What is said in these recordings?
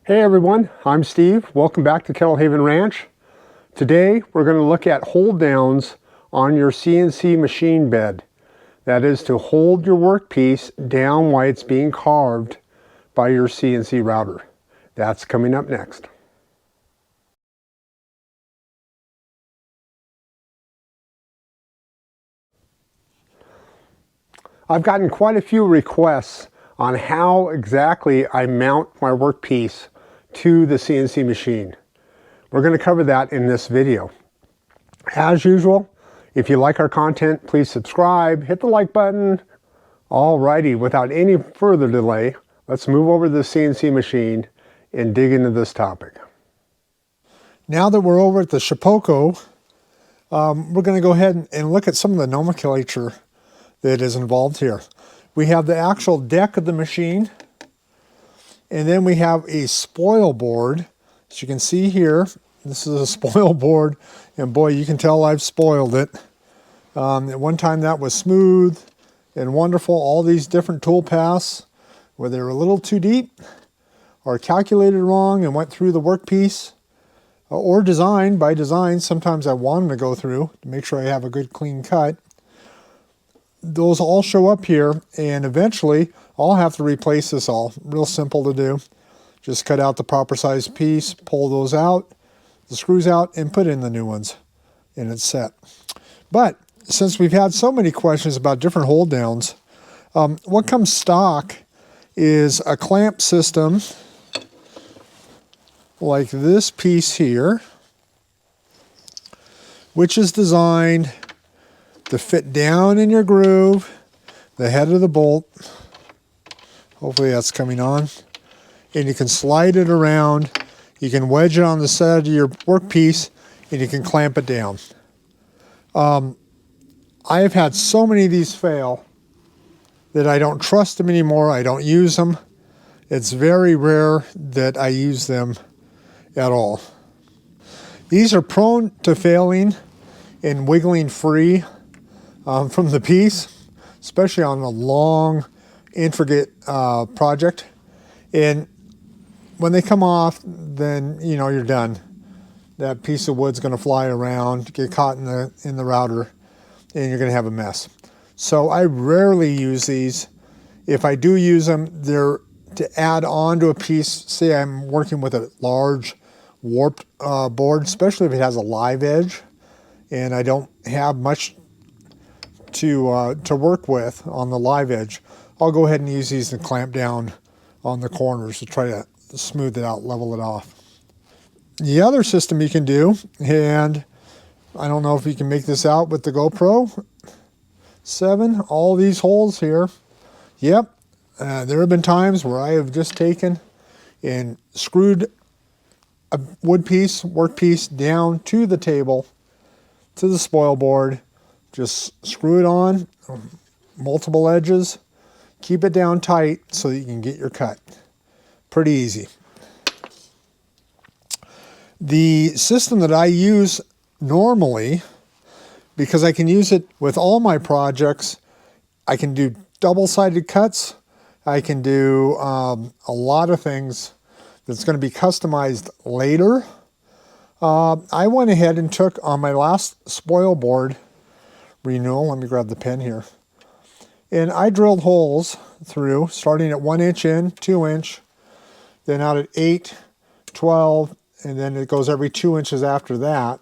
Hey everyone, I'm Steve. Welcome back to Kettle Haven Ranch. Today we're going to look at hold downs on your CNC machine bed. That is to hold your workpiece down while it's being carved by your CNC router. That's coming up next. I've gotten quite a few requests on how exactly I mount my workpiece to the CNC machine. We're going to cover that in this video. As usual, if you like our content, please subscribe, hit the like button. Alrighty, without any further delay, let's move over to the CNC machine and dig into this topic. Now that we're over at the Shapeoko, we're going to go ahead and look at some of the nomenclature that is involved here. We have the actual deck of the machine, and then we have a spoil board. As you can see here, this is a spoil board, and boy, you can tell I've spoiled it. At one time that was smooth and wonderful. All these different tool paths, where they were a little too deep or calculated wrong and went through the workpiece, or designed by design. Sometimes I want them to go through to make sure I have a good clean cut. Those all show up here, and eventually I'll have to replace this all. Real simple to do. Just cut out the proper size piece, pull those out, the screws out, and put in the new ones, and it's set. But since we've had so many questions about different hold downs, what comes stock is a clamp system like this piece here, which is designed to fit down in your groove, the head of the bolt. Hopefully that's coming on. And you can slide it around. You can wedge it on the side of your workpiece, and you can clamp it down. I have had so many of these fail that I don't trust them anymore. I don't use them. It's very rare that I use them at all. These are prone to failing and wiggling free from the piece, especially on a long, intricate project. And when they come off, then you know you're done. That piece of wood's going to fly around, get caught in the router, and you're going to have a mess. So I rarely use these. If I do use them, they're to add on to a piece. Say I'm working with a large warped board, especially if it has a live edge, and I don't have much to work with on the live edge. I'll go ahead and use these and clamp down on the corners to try to smooth it out, level it off. The other system you can do, and I don't know if you can make this out with the GoPro 7, all these holes here. Yep, there have been times where I have just taken and screwed a wood piece, workpiece down to the table, to the spoil board, just screw it on, multiple edges, keep it down tight so that you can get your cut. Pretty easy. The system that I use normally, because I can use it with all my projects, I can do double-sided cuts. I can do a lot of things that's going to be customized later. I went ahead and took on my last spoil board renewal, let me grab the pen here, and I drilled holes through, starting at 1 inch in, 2 inch, then out at 8, 12, and then it goes every 2 inches after that.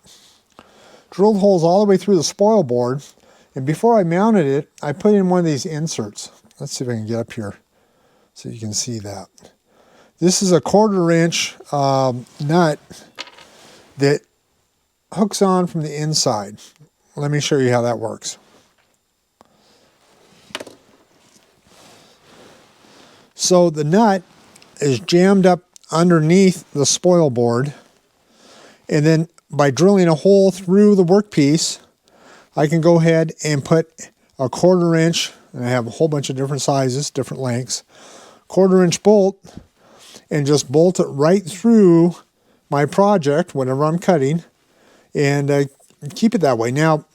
Drilled holes all the way through the spoil board, and before I mounted it, I put in one of these inserts. Let's see if I can get up here so you can see that. This is a 1/4 inch nut that hooks on from the inside. Let me show you how that works. So the nut is jammed up underneath the spoil board, and then by drilling a hole through the workpiece, I can go ahead and put a 1/4 inch, and I have a whole bunch of different sizes, different lengths, 1/4 inch bolt, and just bolt it right through my project whenever I'm cutting, and keep it that way. Now,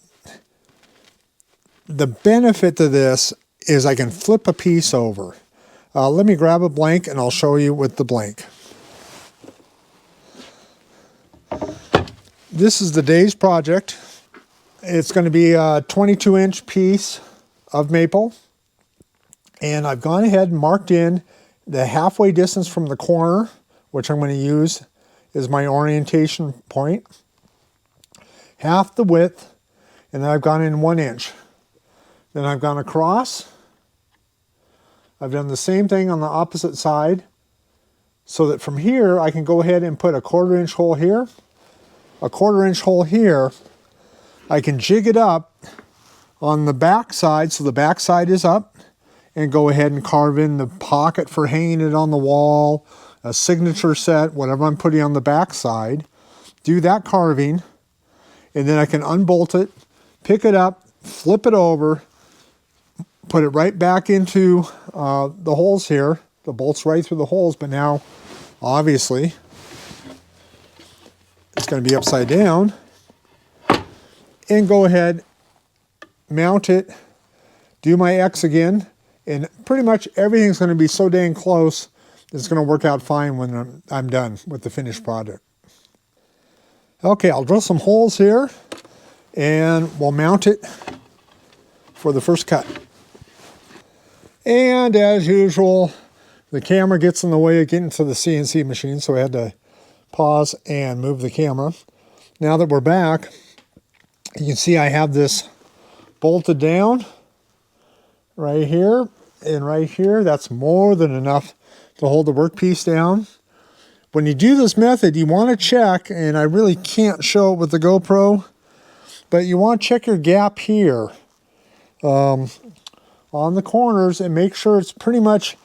the benefit to this is I can flip a piece over. Let me grab a blank and I'll show you with the blank. This is the day's project. It's going to be a 22-inch piece of maple. And I've gone ahead and marked in the halfway distance from the corner, which I'm going to use as my orientation point. Half the width, and then I've gone in 1 inch. Then I've gone across. I've done the same thing on the opposite side, so that from here I can go ahead and put a 1/4 inch hole here, a 1/4 inch hole here. I can jig it up on the back side, so the back side is up, and go ahead and carve in the pocket for hanging it on the wall, a signature set, whatever I'm putting on the back side. Do that carving, and then I can unbolt it, pick it up, flip it over, put it right back into the holes here. The bolt's right through the holes, but now obviously it's going to be upside down. And go ahead, mount it, do my X again, and pretty much everything's going to be so dang close it's going to work out fine when I'm done with the finished product. Okay, I'll drill some holes here and we'll mount it for the first cut. And as usual, the camera gets in the way of getting to the CNC machine, so I had to pause and move the camera. Now that we're back, you can see I have this bolted down right here and right here. That's more than enough to hold the workpiece down. When you do this method, you want to check, and I really can't show it with the GoPro, but you want to check your gap here on the corners and make sure it's pretty much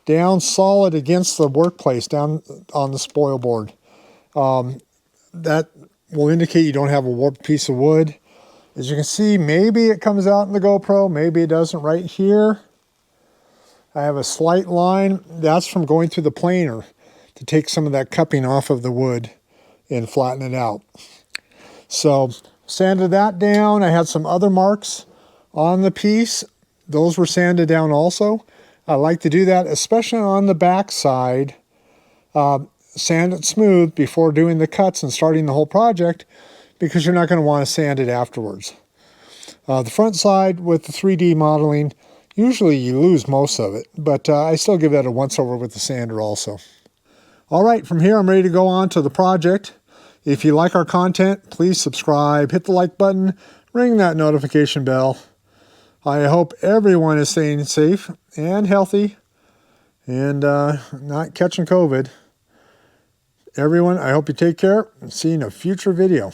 down solid against the workplace, down on the spoil board. That will indicate you don't have a warped piece of wood. As you can see, maybe it comes out in the GoPro, maybe it doesn't right here. I have a slight line. That's from going through the planer to take some of that cupping off of the wood and flatten it out. So sanded that down. I had some other marks on the piece. Those were sanded down also. I like to do that, especially on the back side. Sand it smooth before doing the cuts and starting the whole project, because you're not going to want to sand it afterwards. The front side with the 3D modeling, usually you lose most of it, but I still give that a once over with the sander also. All right, from here I'm ready to go on to the project. If you like our content, please subscribe, hit the like button, ring that notification bell. I hope everyone is staying safe and healthy and not catching COVID. Everyone, I hope you take care and see you in a future video.